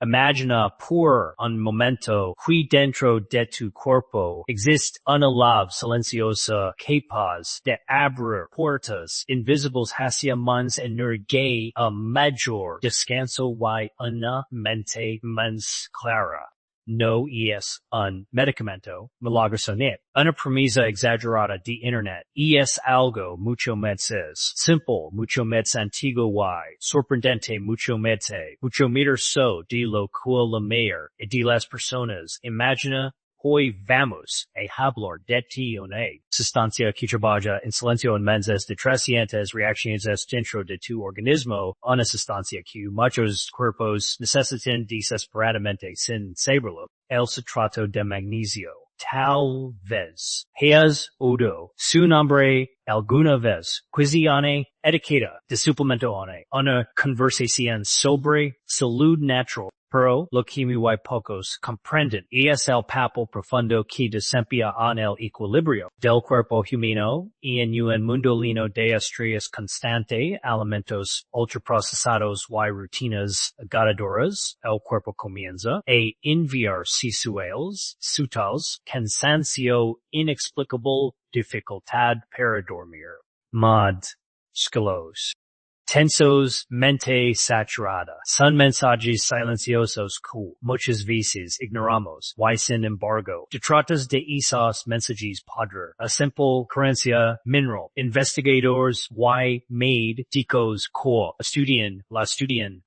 Imagina por un momento que dentro de tu cuerpo existe una luz silenciosa capaz de abrir puertas invisibles hacia más energía a mayor descanso y una mente más clara. No es un medicamento milagroso, una premisa exagerada de Internet, es algo mucho más simple, mucho más antiguo y sorprendente, mucho más de lo que la mayor de las personas imagina. Hoy vamos a hablar de una sustancia que trabaja en silencio en meses de 300 reacciones dentro de tu organismo, una sustancia que muchos cuerpos necesitan desesperadamente sin saberlo, el citrato de magnesio. Tal vez hayas oído su nombre alguna vez. Quizziane etiqueta de suplemento una conversación sobre salud natural. Pero lo que muy pocos comprenden es el papel profundo que desempeña en el equilibrio del cuerpo humano y en un mundo lleno de estrés constante, alimentos ultraprocesados y rutinas agotadoras. El cuerpo comienza a enviar señales sutiles, cansancio inexplicable, dificultad para dormir, musculos tensos, mente saturada. Son mensajes silenciosos que muchas veces ignoramos. Y sin embargo, detrás de esos mensajes podrá a simple creencia mineral. Investigadores y médicos que estudian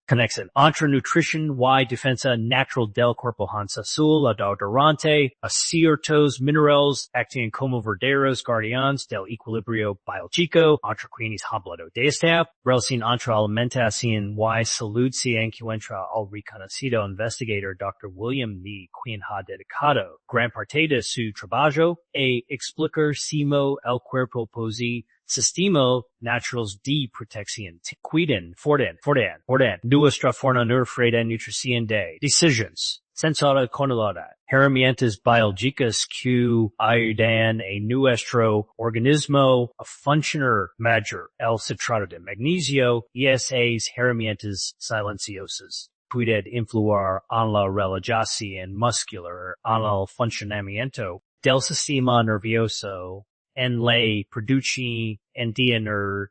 conexen entre nutrición y defensa natural del cuerpo Hans Azul durante a ciertos minerales actúan como verdaderos guardianes del equilibrio biológico entre quienes hablado de esta relación entre alimentación y salud se encuentra el reconocido investigador Dr. William Lee, quien ha dedicado gran parte de su trabajo a explicar cómo el cuerpo posee sistema naturales de protección. Cuiden, forden, nuestra forma de nutrición de decisions. Sensata controlada. Herramientas biológicas que ayudan a nuestro organismo a funcionar mejor. El citrato de magnesio y esas herramientas silenciosas pueden influir en la relajación muscular, en el funcionamiento del sistema nervioso, en la producción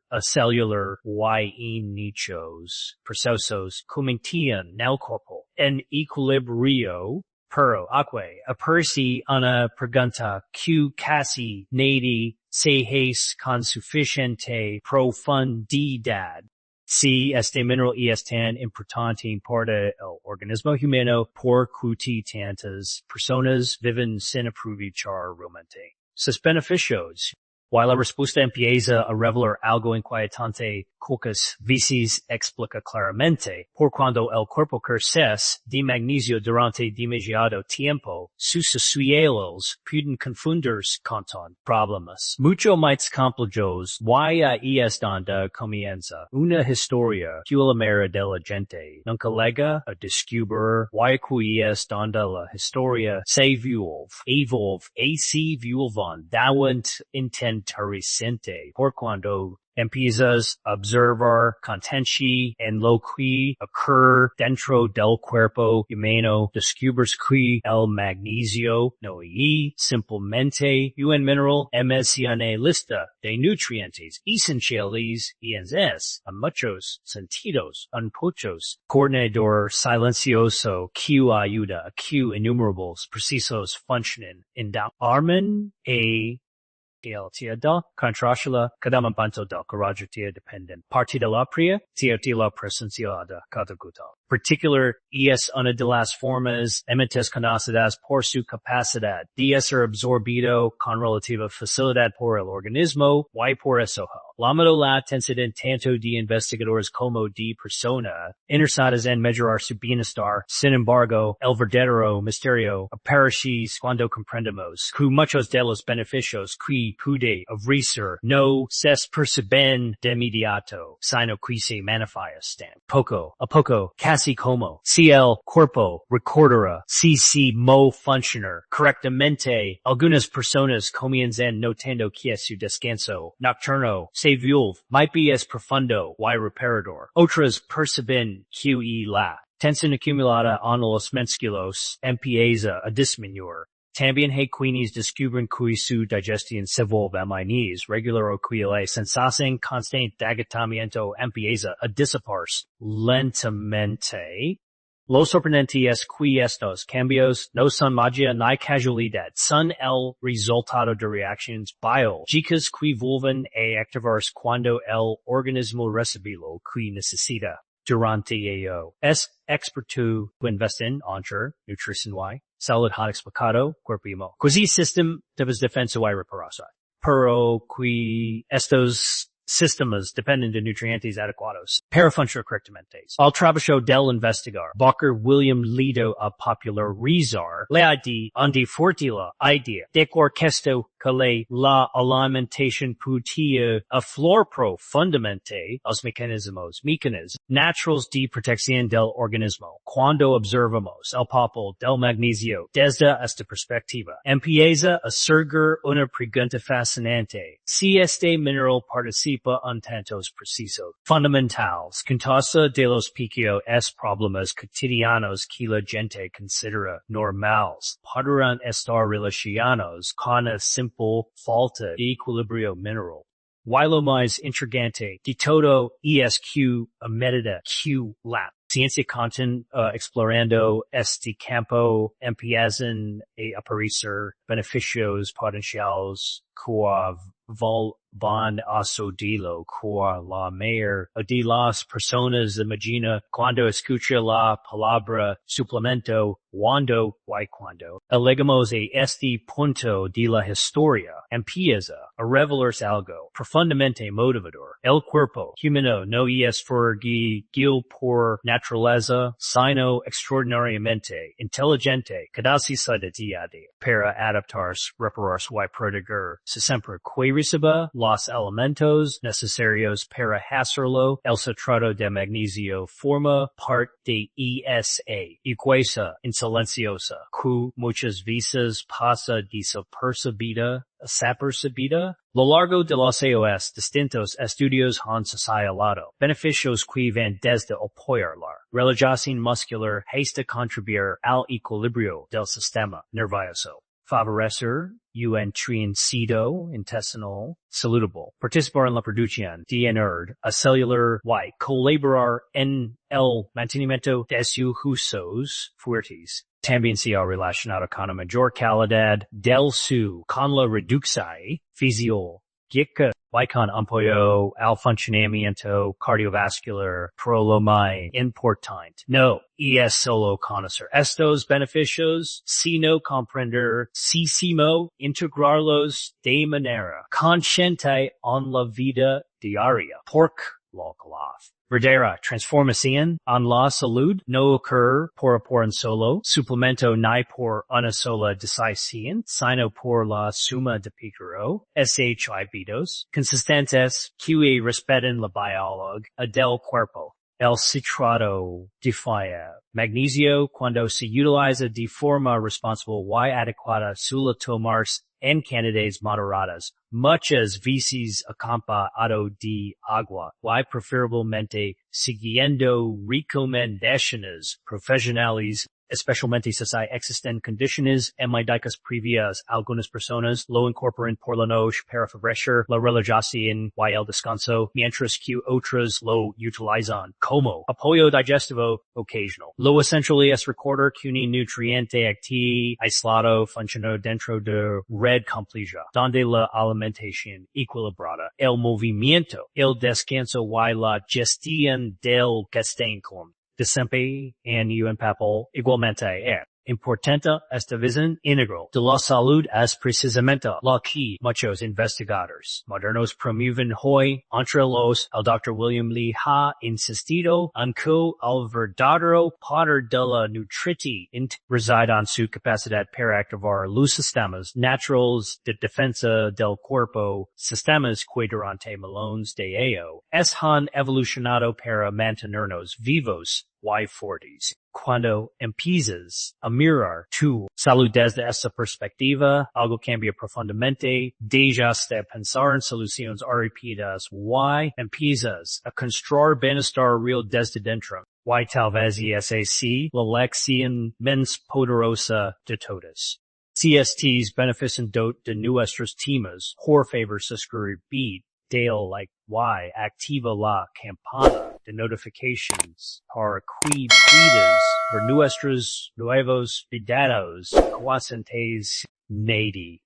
a celular y en nichos procesos que mantienen el cuerpo en equilibrio. Pero aparece una pregunta que casi nadie se hace con suficiente profundidad. Si este mineral es tan importante para el organismo humano, ¿por qué tantas personas viven sin aprovechar realmente sus beneficios? While la respuesta empieza a revelar algo inquietante, pocas veces explica claramente por cuando el cuerpo crece de magnesio durante demasiado tiempo, sus señales pueden confundirse con problemas mucho más complejos. Y ahí es donde comienza una historia que la mayoría de la gente nunca llega a descubrir. Y aquí es donde la historia se evolve y se vuelve interesante por cuando empiezas a observar consciente en lo que ocurre dentro del cuerpo humano, descubres que el magnesio no es simplemente un mineral, es una lista de nutrientes esenciales y es, en muchos sentidos, un coordinador silencioso que ayuda a que innumerables procesos funcionen en armonía. Contrastala cada momento del carácter dependen. Parte de la pria, de la presencia de cada gota. Particular es una de las formas emitidas conocidas por su capacidad de ser absorbido con relativa facilidad por el organismo y por eso llamado la atención tanto de investigadores como de personas interesadas en mejorar su bienestar. Sin embargo, el verdadero misterio aparece cuando comprendemos que muchos de los beneficios que puede ofrecer no se perciben de inmediato, sino que se manifiestan poco a poco, casi como si el cuerpo recordará si mo funcionar correctamente. Algunas personas comienzan notando que su descanso nocturno se vuelve más profundo y reparador. Otras perciben que la tensión acumulada en los músculos empieza a disminuir. También hay quienes descubren que su digestión se vuelve más regular o que la sensación constante de agotamiento empieza a dissiparse lentamente. Lo sorprendente es que estos cambios no son magia ni casualidad, son el resultado de reacciones biológicas que vuelven a activarse cuando el organismo recibe lo que necesita. Durante ello, es experto que investe en nutrición y salud han explicado cuerpo y mo. Quasi sistema de defensa y reparación. Pero que estos sistemas dependen de nutrientes adecuados para funcionar correctamente. Al trabajo del investigador, Dr. William Lido a popularizar la idea de que la alimentación puede aflorar profundamente los mecanismos naturales de protección del organismo. Cuando observamos el papel del magnesio desde esta perspectiva, empieza a surgir una pregunta fascinante. Si este mineral participa en tantos procesos fundamentales, contesta de los pequeños problemas cotidianos que la gente considera normales, podrán estar relacionados con la simple falta de equilibrio mineral. Y lo más intrigante de todo es que a medida que la ciencia continúa explorando este campo, empiezan a aparecer beneficios potenciales que van a suceder que la mayoría de las personas imagina cuando escucha la palabra suplemento, cuando llegamos a este punto de la historia, empieza a revelarse algo profundamente motivador. El cuerpo humano no es frágil por naturaleza, sino extraordinariamente inteligente, capacidad para adaptarse, repararse y proteger. Siempre que reciba los elementos necesarios para hacerlo, el citrato de magnesio forma parte de esa ecuación silenciosa que muchas veces pasa desapercibida. Lo largo de los años, distintos estudios han señalado beneficios que van desde apoyar la relajación muscular hasta contribuir al equilibrio del sistema nervioso. Favorecer un tránsito intestinal saludable, participar en la producción de energía celular y colaborar en el mantenimiento de sus huesos fuertes. También se ha relacionado con una mayor calidad del su con la reducción fisiológica y con apoyo al funcionamiento cardiovascular, pero lo más importante no es solo conocer estos beneficios, sino comprender integrarlos de manera consciente en la vida diaria. Porque la verdadera transformación en la salud no ocurre por un solo suplemento ni por una sola decisión, sino por la suma de pequeños hábitos consistentes que respetan la biología del cuerpo. El citrato de magnesio, cuando se utiliza de forma responsable y adecuada, suele tomarse en cantidades moderadas, muchas veces acompañado de agua, y preferiblemente siguiendo recomendaciones profesionales. Especialmente si existen condiciones médicas previas, algunas personas lo incorporan por la noche para favorecer la relajación y el descanso, mientras que otras lo utilizan como apoyo digestivo ocasional. Lo esencial es recordar que un nutriente activo aislado funciona dentro de red compleja, donde la alimentación equilibrada, el movimiento, el descanso y la gestión del gasto desempeño en un papel igualmente importante. Esta visión integral de la salud es precisamente lo que muchos investigadores modernos promueven hoy. Entre los, el Dr. William Lee ha insistido en que el verdadero poder de la nutrición reside en su capacidad para activar los sistemas naturales de defensa del cuerpo, sistemas que durante millones de años han evolucionado para mantenernos vivos y fuertes. Cuando empiezas a mirar tu salud desde esta perspectiva, algo cambia profundamente. Dejas de pensar en soluciones rápidas y empiezas a construir bienestar real desde dentro. Y talvez sac l'elección mens poderosa de todas. CSTs beneficen de nuestros temas, por favor suscribid, dale like Y, activa la campana de notifications para que puedas ver nuestros nuevos videos. Cuacentes nady.